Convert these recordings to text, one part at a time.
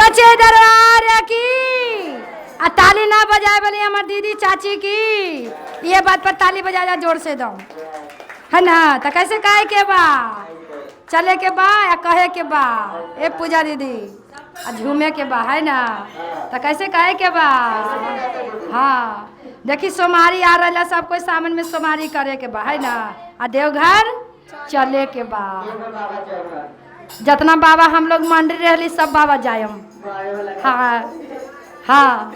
सचे दरबार की। आ ताली ना बजाए बोली हमार दीदी चाची की। ये बात पर ताली बजा जा जोर से दो, है ना। तो कैसे कहे के बा, चले के बा या कहे के बा ए पूजा दीदी, आ झूमे के बा, है ना। तो कैसे कहे के बा। हाँ देखी सोमारी आ रहा, सब कोई सामने में सोमारी करे के बा, है ना। आ देवघर चले के बा। जितना बाबा हम लोग मंदिर रहली सब बाबा जायम। हाँ हाँ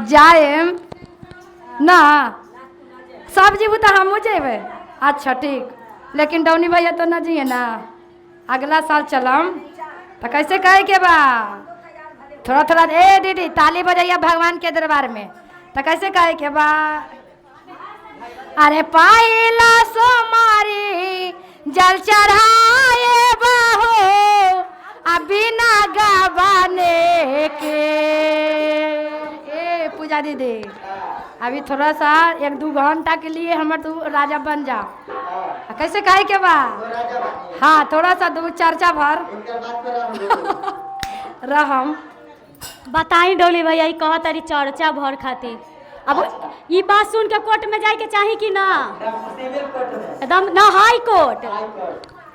जायम ना, सब जीव तो हम जेबे। अच्छा ठीक, लेकिन डौनी भैया तो न जिए ना, अगला साल चलम। तो कैसे कहे के बा, थोड़ा थोड़ा ए दीदी ताली बजाइया भगवान के दरबार में। तो कैसे कहे के बा, अरे पाइला सोमारी जल चढ़ाए बाहो, अभी ना गवाने के। ए पूजा दीदी अभी थोड़ा सा 1-2 घंटा के लिए हमर तू राजा बन जा। कैसे कहे के बा, हाँ थोड़ा सा 2 चर्चा भर रहम। बताई डोली भैया ई कह तारी चर्चा भर खातिर। अब ई बात सुन के कोर्ट में जाए के चाही कि ना, एकदम ना हाई कोर्ट।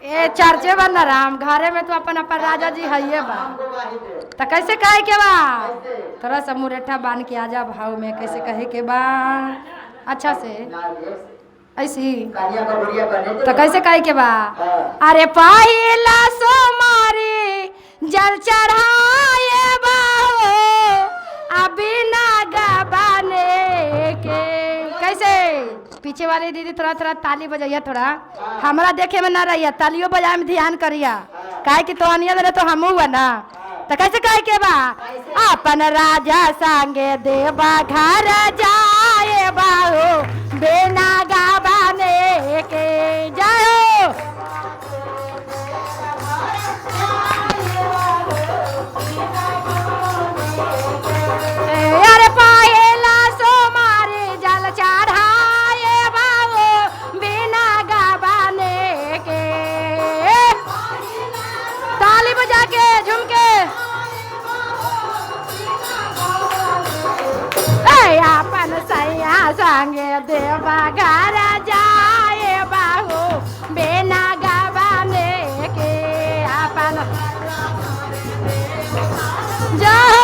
ए चर्चे बन राम, घरे में तो अपन अपन राजा जी है बा। तो कैसे कहे के बा, थोड़ा सा मुरेठा बांध के आजा भाव में। कैसे कहे के बा, अच्छा से ऐसी। तो कैसे कहे के बा, अरे पहिला सोमारी जल चढ़ाए बाहो, अभी ना गवाने के। कैसे पीछे वाली दीदी थोड़ा थोड़ा ताली बजाइया, थोड़ा हमारा देखे में ना रहिया, तालियों बजाए में ध्यान करिया। काहे कि तो अनिया देने तो हमू हुआ ना। तो कैसे कहे के बा, अपन राजा संगे देवा घर जाए बाहो, बिना गवाने के। जाओ अरे पाहेला सोमारी जल चढ़ाए बाबू, बिना गवाने के। ताली बजा के झूम के अपन सैया संगे देवा घर जाए बाबू, बिना गवाने के। अपन जाओ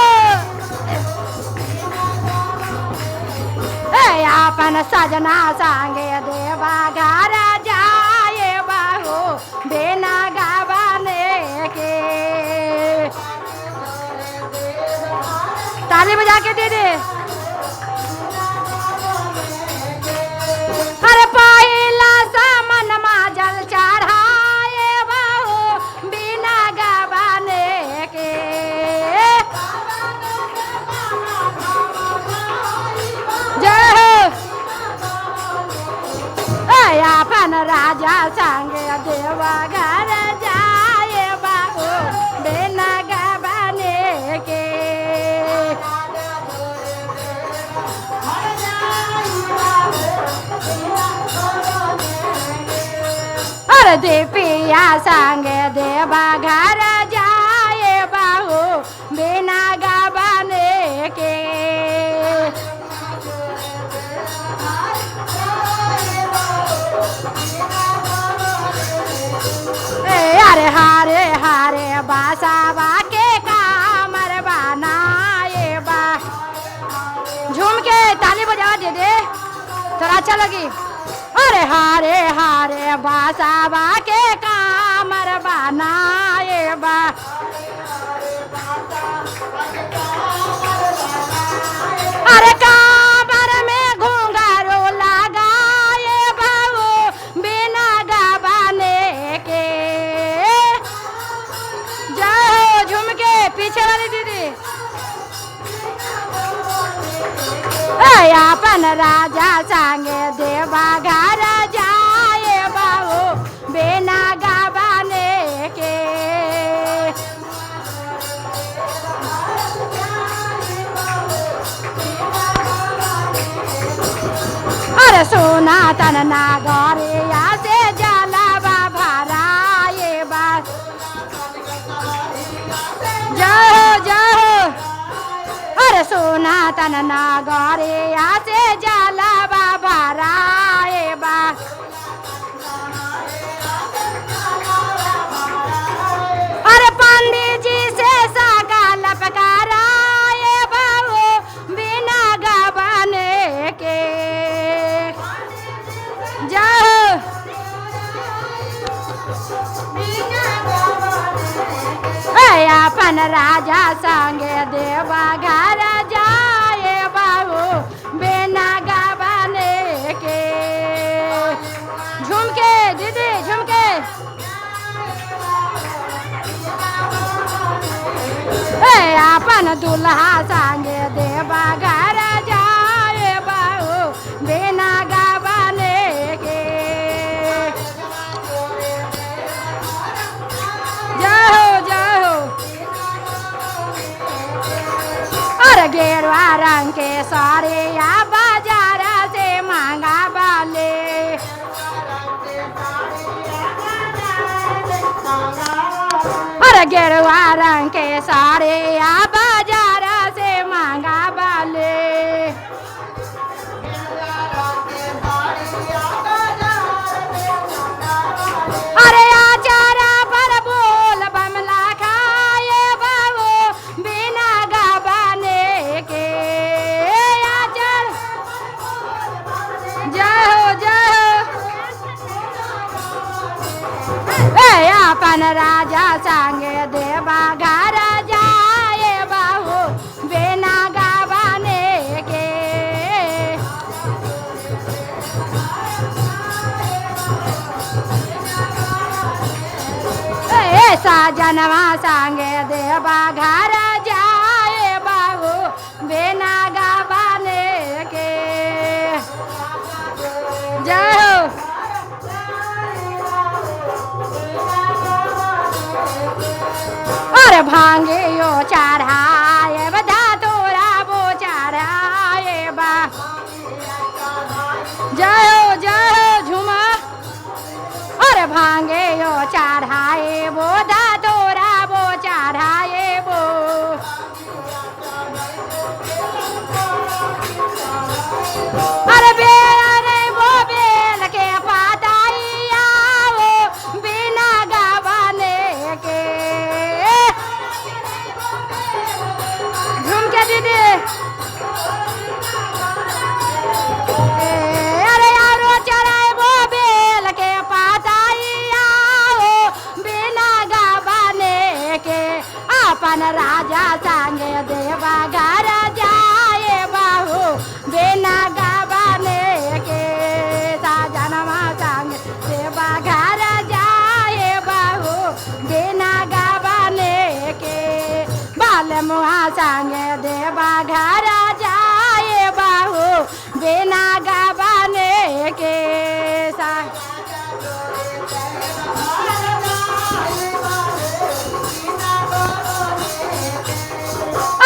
अपन सजना संगे देवा घर जाए बाबू, बिना गवाने के। ताली बजा के दे दे। अरे पहिला सामन मा जल चढ़ाए बाबू, बिना गवाने के। अपन राजा संगे देवा घर जाए बाबू, बिना गवाने के। अरे दीपिया संगे देवा घर जाए बाबू, बिना गवाने के। अरे हारे हारे बासावा के कामर बनाए बा। झूम के ताली बजा दे दे, थोड़ा अच्छा लगी। अरे हारे हारे बासावा के कामर बनाए बा। अरे कामर में घुंघरू लगाए बाबू, बिना गवाने के। जाओ झूम के पीछे वाली दीदी। अपन राजा संगे देवा घर जाए बाबू, बिना गवाने के। अरे सोना तन नागरिया से जलावा भराए बा। जय सोना तन नागरे आसे जाला बाबा राए बा अरे पंडित जी से सागा लपकाराए बाबू बिना गवाने के जाओ अपन राजा संगे देवा घर जाए बाबू बिना गवाने के झुमके दीदी झुमके अपन दुल्हा संगे देवा घर जाए बाबू बिना गवाने के जाओ जाओ और गेरुआ रंग के सारे या बाजार से मांगा वाले और गेरुआ रंग के सारे या बाजार से मांगा वाले अरे आचारा पर बोल बमला खाए बाबू बिना गवाने के आचार जाओ जाओ अपन राजा संगे देवा घर जाए बाबू बिना गवाने के साजनवा संगे देवा घर जाए बाबू बिना गवाने के जाओ और भांगे यो चढ़ाए बधा तोरा वो चढ़ाए बा जाओ जाओ झुमा और भांगे यो चढ़ाए वो धा तोरा वो चढ़ाए वो अरे बेल वो बेल के पाताइया वो बिना गवाने के झुमके दीदी अरे यारो चढ़ाए वो बेल के पाताइया वो बिना गवाने के अपन राजा संगे देवा घर जाए बाहू बिना गवाने के साजनवा संग देवा घर जाए बाहू बिना गवाने के बाल मुहा संगे देवा घर जाए बाहू बिना गवाने के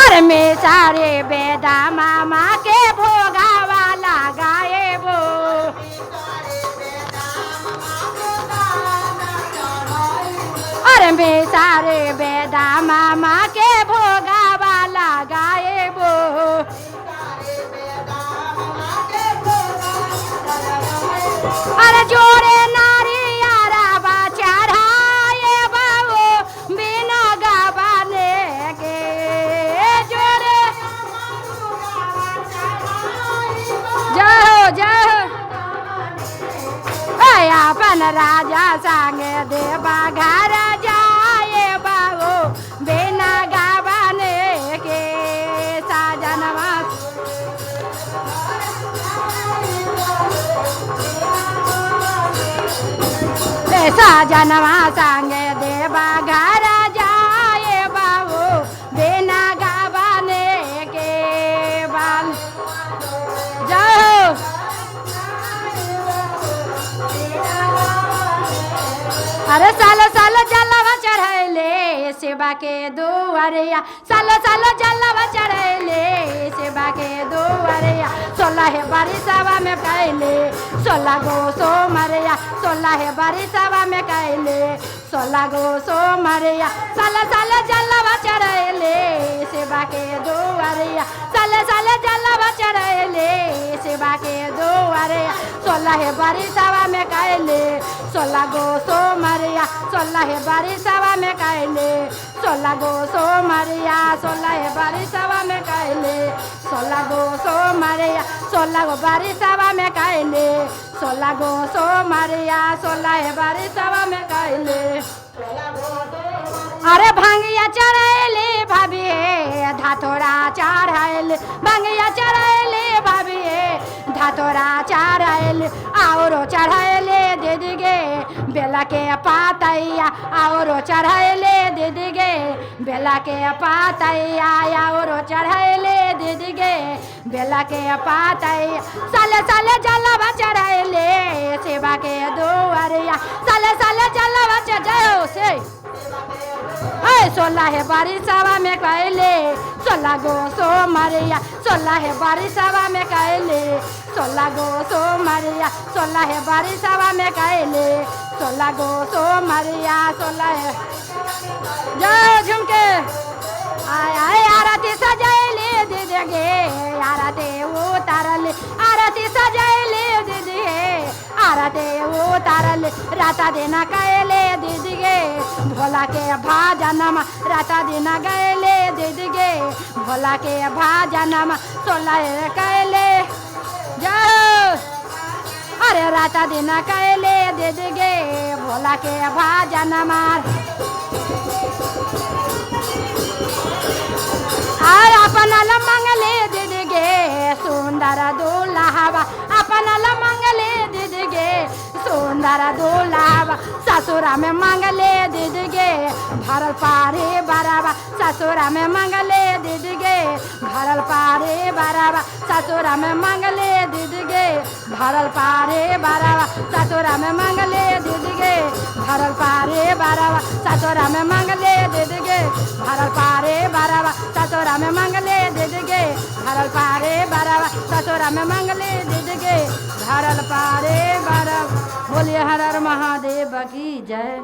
और में सारे बेदा मामा के भोगा वाला गाए वो और में सारे बेदा मामा के भोगा वाला गाए वो अरे जोड़े नारी यारा बचा रहाए बाबू बिना गवाने के जोड़े जाओ जाओ अपन राजा संगे देवा घर जाए बाबू बिना गवाने के साजनवा साजनवा संगे देवा घर जाए बाबू बिना गवाने के बाल जाओ अरे सालो सालो जलवा चढ़ैले सेवा के दुआरिया सालो सालो जलवा चढ़ैले सेवा के दुआरिया 16 बरिसवा में कैले 16 गो सोमरिया 16 बरिसवा में कैले 16 गो सोमरिया सालो सालो जलवा चढ़ैले सेवा के दुआरिया मरिया साले साले जलवा चढ़ैले शिवा के दुआरे 16 बरिसवा में कैले 16 गो सो मरिया 16 बरिसवा में कैले 16 गो सो मरिया 16 बरिसवा में कैले 16 गो सो मरिया 16 गो बरिसवा में कैले 16 गो सो मरिया 16 बरिसवा में कैले अरे भांगिया चढ़ैले भाभी धातोरा चढ़ैले भांगिया चढ़ैले भाभी धातोरा चढ़ैले औरो चढ़ैले दीदी गे बेला के पातैया औरो चढ़ैले दीदी गे बेला के पातैया औरो चढ़ैले दीदी गे बेला के पातैया साले साले जलवा चढ़ैले शिवा के दुआरिया साले साले जलवा चढ़ो से 16 बरिसवा में कैले 16 गो सो मरिया 16 बरिसवा में कैले 16 गो सो मरिया 16 बरिसवा में कैले 16 गो सो मरिया 16 जय झुमके आय आय आरती सजैले दीदी गे आरती उतारले आरती सजैले दीदी आरती उतारले राता दिन कैले दीदी गे भोला के भाजनमा राता दिन गैले दीदी गे भोला के भाजनमा 16 कैले जाओ अरे राता दिन कैले दीदी गे भोला के भाजनमा आय अपना मंगले दीदी गे सुंदर दुल्हावा अपना मंगले दीदी गे सुंदर दुल्हावा ससुरा में मंगले दीदी गे भरल पारे बराबा ससुरा में मंगले दीदी गे भरल पारे बराबा ससुरा में मंगले दीदी गे भरल पारे बराबा ससुरा में मंगले दीदी गे भरल पारे बराबा ससुरा में मंगले दीदी गे भरल पारे बराबा ससुरा में मंगले दीदी गे भरल पारे बराबा ससुरा में मंगले दीदी गे भरल पारे बराबा बोलिए हर हर महादेव की जय।